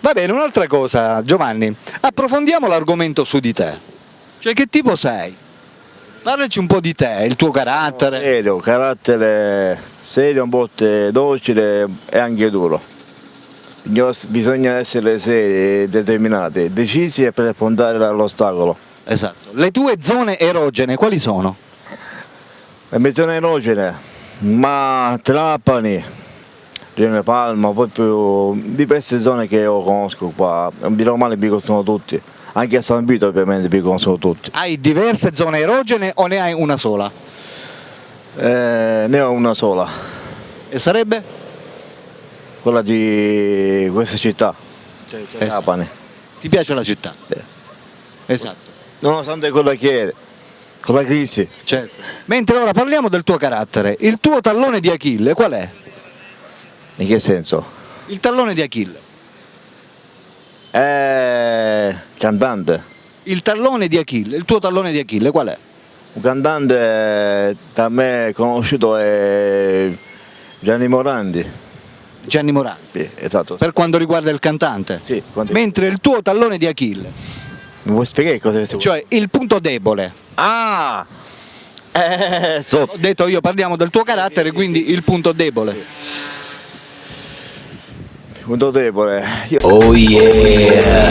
Va bene, un'altra cosa, Giovanni, approfondiamo l'argomento su di te. Cioè, che tipo sei? Parlaci un po' di te, il tuo carattere. Serio, carattere serio, un po' docile e anche duro. Bisogna essere seri, determinati, decisi per affrontare l'ostacolo. Esatto. Le tue zone erogene quali sono? Le mie zone erogene, ma Trapani, Rione Palma, poi più diverse zone che io conosco qua, di normale mi conoscono tutti, anche a San Vito ovviamente mi conoscono tutti. Hai diverse zone erogene o ne hai una sola? Ne ho una sola, E sarebbe? quella di questa città, cioè Esatto. Trapani. Ti piace la città? Esatto. Nonostante quello che è, con la crisi, Certo. Mentre ora parliamo del tuo carattere, il tuo tallone di Achille qual è? in che senso? Il tallone di Achille. Cantante. Il tallone di Achille, il tuo tallone di Achille qual è? Un cantante da me conosciuto è Gianni Morandi. Gianni Morandi. Sì, esatto. Per quanto riguarda il cantante. Sì, Mentre il tuo tallone di Achille, mi vuoi spiegare cosa è? cioè il punto debole. Ah! Ho detto io parliamo del tuo carattere, quindi il punto debole. Punto debole. Oh yeah!